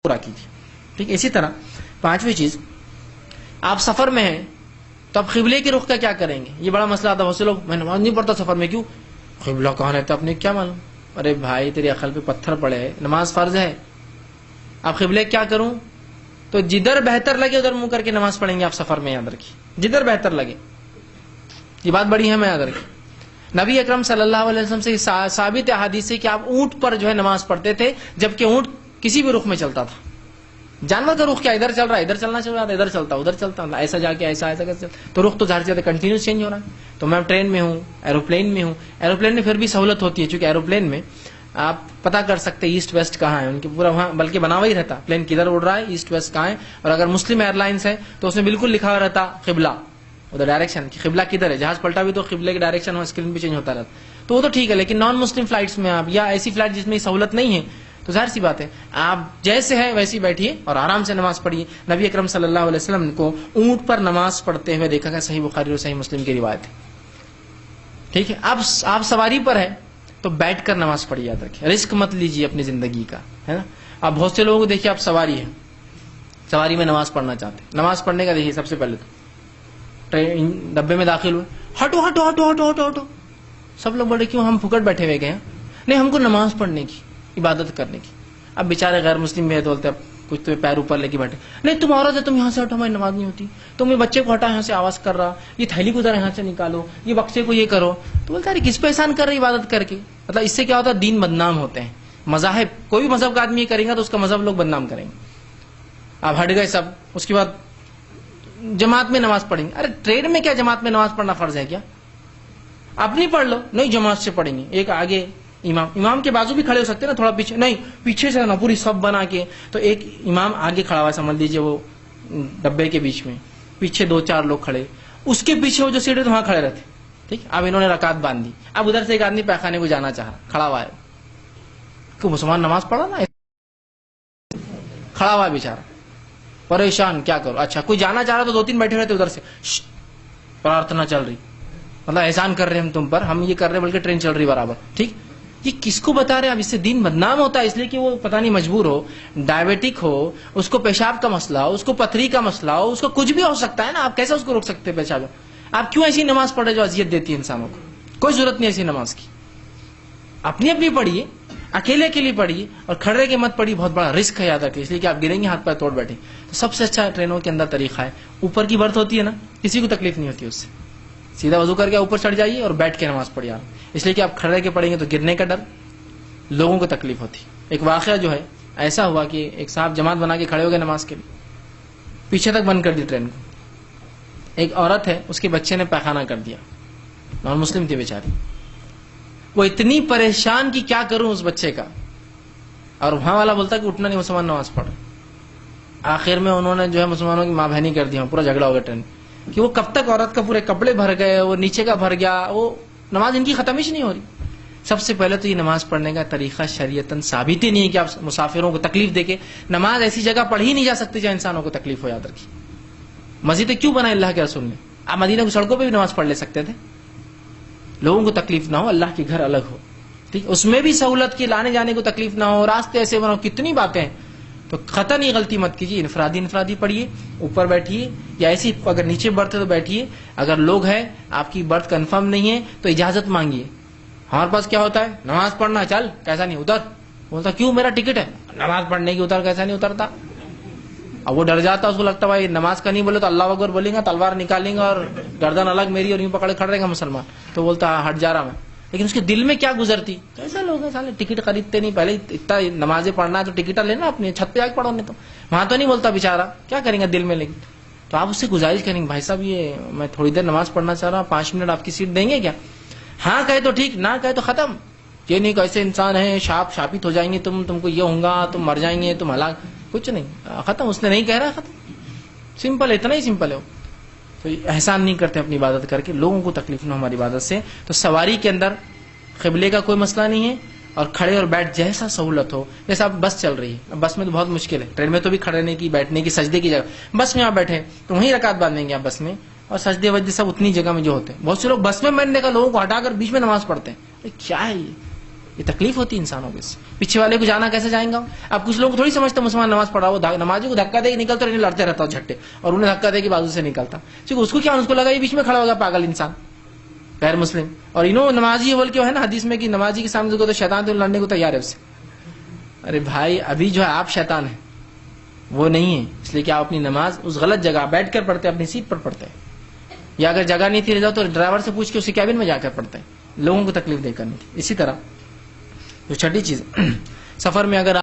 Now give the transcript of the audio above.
پورا کیجیے. ٹھیک. اسی طرح پانچویں چیز، آپ سفر میں ہیں تو آپ قبلے کے رخ کا کیا کریں گے؟ یہ بڑا مسئلہ آتا ہے. بہت سے لوگ میں نماز نہیں پڑھتا سفر میں. کیوں؟ قبلہ کہاں رہتا اپنے کیا معلوم. ارے بھائی تیری عقل پہ پتھر پڑے ہے، نماز فرض ہے. آپ قبلے کیا کروں؟ تو جدھر بہتر لگے ادھر منہ کر کے نماز پڑھیں گے آپ سفر میں. یاد رکھیے جدھر بہتر لگے، یہ بات بڑی ہے. میں یاد رکھیے نبی اکرم صلی اللہ علیہ وسلم سے ثابت احادیث ہے کہ آپ اونٹ پر جو ہے نماز پڑھتے تھے، جبکہ اونٹ کسی بھی رخ میں چلتا تھا. جانور کا رخ کیا ادھر چل رہا ہے، ادھر چلنا چل رہا ہے، ادھر چلتا ادھر چلتا، ایسا جا کے ایسا ایسا تو رخ تو ظاہر سے کنٹینیوس چینج ہو رہا ہے. تو میں ٹرین میں ہوں، ایروپلین میں ہوں. ایروپلین میں پھر بھی سہولت ہوتی ہے، چونکہ ایروپلین میں آپ پتا کر سکتے ایسٹ ویسٹ کہاں ہے ان کے، پورا وہاں بلکہ بنا ہوا ہی رہتا پلین کدھر اڑ رہا ہے، ایسٹ ویسٹ کہاں ہے. اور اگر مسلم ایئر لائنس ہے تو اس میں بالکل لکھا ہوا رہتا قبلہ، ادھر ڈائریکشن کہ قبلہ کدھر ہے. جہاز پلٹا بھی تو قبلے کی ڈائریکشن وہاں اسکرین پہ چینج ہوتا رہتا. تو وہ تو ٹھیک ہے. لیکن نان مسلم فلائٹس میں آپ یا ایسی فلائٹ جس میں سہولت نہیں ہے تو ظاہر سی بات ہے آپ جیسے ہے ویسی بیٹھیے اور آرام سے نماز پڑھیے. نبی اکرم صلی اللہ علیہ وسلم کو اونٹ پر نماز پڑھتے ہوئے دیکھا گیا. صحیح بخاری اور صحیح مسلم کی روایت ہے. ٹھیک ہے. اب آپ سواری پر ہے تو بیٹھ کر نماز پڑھیے. یاد رکھیے رسک مت لیجیے اپنی زندگی کا، ہے نا. اب بہت سے لوگوں کو دیکھیے آپ سواری ہے، سواری میں نماز پڑھنا چاہتے ہیں. نماز پڑھنے کا دیکھیے سب سے پہلے تو ٹرین ڈبے میں داخل ہوئے، ہٹو ہٹو ہٹو ہٹو ہٹو ہٹو. سب لوگ بولے کیوں؟ ہم پھکٹ بیٹھے ہوئے گئے ہیں. نہیں، ہم کو نماز پڑھنے کی، عبادت کرنے کی. اب بیچارے غیر مسلم بھی ہے تو بولتے اب کچھ تو پیر اوپر لے کے بیٹھے. نہیں تم عورت ہے، تم یہاں سے ہٹو، ہماری نماز نہیں ہوتی. تم یہ بچے کو ہٹا، یہاں سے آواز کر رہا، یہ تھیلی کو ذرا یہاں سے نکالو، یہ بکسے کو یہ کرو. تو بولتا ہے کس پہ احسان کر رہے عبادت کر کے؟ مطلب اس سے کیا ہوتا ہے؟ دین بدنام ہوتے ہیں. مذاہب کوئی بھی مذہب کا آدمی یہ کرے گا تو اس کا مذہب لوگ بدنام کریں گے. آپ ہٹ گئے سب، اس کے بعد جماعت میں نماز پڑھیں گے. ارے ٹرین میں کیا جماعت میں نماز پڑھنا فرض ہے کیا؟ آپ نہیں پڑھ لو. نہیں جماعت سے پڑھیں گے. ایک آگے امام کے بازو بھی کھڑے ہو سکتے ہیں نا، تھوڑا پیچھے نہیں، پیچھے سے نا پوری سب بنا کے. تو ایک امام آگے کھڑا ہوا سمجھ لیجیے وہ ڈبے کے بیچ میں، پیچھے دو چار لوگ کھڑے، اس کے پیچھے وہ جو سیٹ ہے تو وہاں کھڑے رہتے. ٹھیک. اب انہوں نے رکعت باندھ دی. اب ادھر سے ایک آدمی پیخانے کو جانا چاہ رہا، کھڑا ہوا ہے. کہ مسلمان نماز پڑھا نا، کھڑا ہوا ہے بیچارہ پریشان، کیا کرو. اچھا کوئی جانا چاہ رہا تو دو تین بیٹھے رہتے ادھر سے، پرارتھنا چل رہی، مطلب احسان کر رہے ہیں ہم تم پر، ہم یہ کر رہے ہیں بلکہ ٹرین چل رہی برابر. ٹھیک. یہ کس کو بتا رہے ہیں؟ اب اس سے دین بدنام ہوتا ہے. اس لیے کہ وہ پتہ نہیں مجبور ہو، ڈائبیٹک ہو، اس کو پیشاب کا مسئلہ ہو، اس کو پتھری کا مسئلہ ہو، اس کو کچھ بھی ہو سکتا ہے نا. آپ کیسے اس کو روک سکتے ہیں پیشاب؟ آپ کیوں ایسی نماز پڑھے جو اذیت دیتی ہے انسانوں کو؟ کوئی ضرورت نہیں ایسی نماز کی. اپنی اپنی پڑھیے، اکیلے کے لیے پڑھیے، اور کھڑے کے مت پڑھیے. بہت بڑا رسک ہے، یاد رکھیے. اس لیے کہ آپ گریں گے، ہاتھ پیر توڑ بیٹھیں. تو سب سے اچھا ٹرینوں کے اندر طریقہ ہے، اوپر کی برتھ ہوتی ہے نا، کسی کو تکلیف نہیں ہوتی اس سے. سیدھا وضو کر کے اوپر چڑھ جائیے اور بیٹھ کے نماز پڑھیے. اس لیے کہ آپ کھڑے کے پڑھیں گے تو گرنے کا ڈر، لوگوں کو تکلیف ہوتی. ایک واقعہ جو ہے ایسا ہوا کہ ایک صاحب جماعت بنا کے کھڑے ہو گئے نماز کے لیے، پیچھے تک بند کر دی ٹرین کو. ایک عورت ہے، اس کے بچے نے پیخانہ کر دیا، نان مسلم تھی بیچاری. وہ اتنی پریشان کی کیا کروں اس بچے کا، اور وہاں والا بولتا کہ اٹھنا نہیں، مسلمان نماز پڑھ. آخر میں انہوں نے جو ہے مسلمانوں کی ماں بہنی کر دیا. پورا جھگڑا ہو گیا ٹرین کہ وہ کب تک عورت کا پورے کپڑے بھر گئے، وہ نیچے کا بھر گیا، وہ نماز ان کی ختم ہی نہیں ہو رہی. سب سے پہلے تو یہ نماز پڑھنے کا طریقہ شریعتاً ثابت ہی نہیں ہے کہ آپ مسافروں کو تکلیف دے کے نماز ایسی جگہ پڑھی نہیں جا سکتی جہاں انسانوں کو تکلیف ہو. یاد رکھیے مسجد کیوں بنا اللہ کے رسول نے؟ آپ مدینہ کی سڑکوں پہ بھی نماز پڑھ لے سکتے تھے، لوگوں کو تکلیف نہ ہو، اللہ کے گھر الگ ہو. ٹھیک. اس میں بھی سہولت کی، لانے جانے کو تکلیف نہ ہو، راستے ایسے بناؤ، کتنی باتیں ہیں. تو خطا نہیں، غلطی مت کیجیے. انفرادی پڑھیے، اوپر بیٹھیے، یا ایسی اگر نیچے برتھ ہے تو بیٹھیے. اگر لوگ ہیں آپ کی برتھ کنفرم نہیں ہے تو اجازت مانگیے. ہمارے پاس کیا ہوتا ہے؟ نماز پڑھنا، چل کیسا نہیں اتر. بولتا کیوں؟ میرا ٹکٹ ہے نماز پڑھنے کی. اتر کیسا نہیں اترتا؟ اب وہ ڈر جاتا، اس کو لگتا بھائی نماز کا نہیں بولے تو اللہ اکبر بولیں گا، تلوار نکالیں گا اور گردن الگ میری اور یوں پکڑے کھڑ رہے گا مسلمان. تو بولتا ہٹ جا رہا میں. لیکن اس کے دل میں کیا گزرتی؟ ایسا لوگ ہیں سالے ٹکٹ خریدتے نہیں، پہلے اتنا نمازیں پڑھنا ہے تو ٹکٹ لینا اپنی چھت پہ جا کے پڑھو. نہیں تو وہاں تو نہیں بولتا بیچارہ، کیا کریں گا دل میں. لیکن تو آپ اس سے گزارش کریں گے بھائی صاحب یہ میں تھوڑی دیر نماز پڑھنا چاہ رہا ہوں، 5 منٹ آپ کی سیٹ دیں گے کیا؟ ہاں کہے تو ٹھیک، نہ کہے تو ختم. یہ نہیں کہ ایسے انسان ہیں شاپت ہو جائیں گے، تم کو یہ ہوگا، تم مر جائیں گے، تم ہلاک. کچھ نہیں، ختم. اس نے نہیں کہہ رہا، ختم. سمپل، اتنا ہی سمپل ہے. تو احسان نہیں کرتے اپنی عبادت کر کے، لوگوں کو تکلیف نہ ہماری عبادت سے. تو سواری کے اندر قبلے کا کوئی مسئلہ نہیں ہے، اور کھڑے اور بیٹھ جیسا سہولت ہو. جیسا اب بس چل رہی ہے، بس میں تو بہت مشکل ہے، ٹرین میں تو بھی کھڑنے کی، بیٹھنے کی، سجدے کی جگہ. بس میں آپ بیٹھے تو وہیں رکعت باندھیں گے آپ بس میں، اور سجدے وجدے سب اتنی جگہ میں جو ہوتے ہیں. بہت سے لوگ بس میں نے دیکھا لوگوں کو ہٹا کر بیچ میں نماز پڑھتے ہیں. کیا ہے یہ؟ یہ تکلیف ہوتی ہے انسانوں کو. اس سے پیچھے والے کو جانا کیسے جائیں گا. اب کچھ لوگ کو تھوڑی سمجھتے مسلمان نماز پڑھا وہ نمازی کو دھکا دے کے نکلتا رہنے لڑتے رہتا ہو جھٹے, اور انہیں دھکا دے کے بازو سے نکلتا, کیونکہ اس کو کیا, اس کو لگا یہ بیچ میں کھڑا ہوگا پاگل انسان غیر مسلم, اور انہوں نمازی بول کے ہے نا حدیث میں کہ نمازی کے سامنے کو تو شیطان تو لڑنے کو تیار ہے اس سے. ارے بھائی ابھی جو ہے آپ شیطان ہیں, وہ نہیں ہے, اس لیے کہ آپ اپنی نماز اس غلط جگہ بیٹھ کر پڑھتے ہیں, اپنی سیٹ پر پڑھتے ہیں, یا اگر جگہ نہیں تھی رہ جاؤ تو ڈرائیور سے پوچھ کے اسی کیبن میں جا کر پڑھتے ہیں, لوگوں کو تکلیف دے کر نہیں. اسی طرح جو چھٹی چیز سفر میں اگر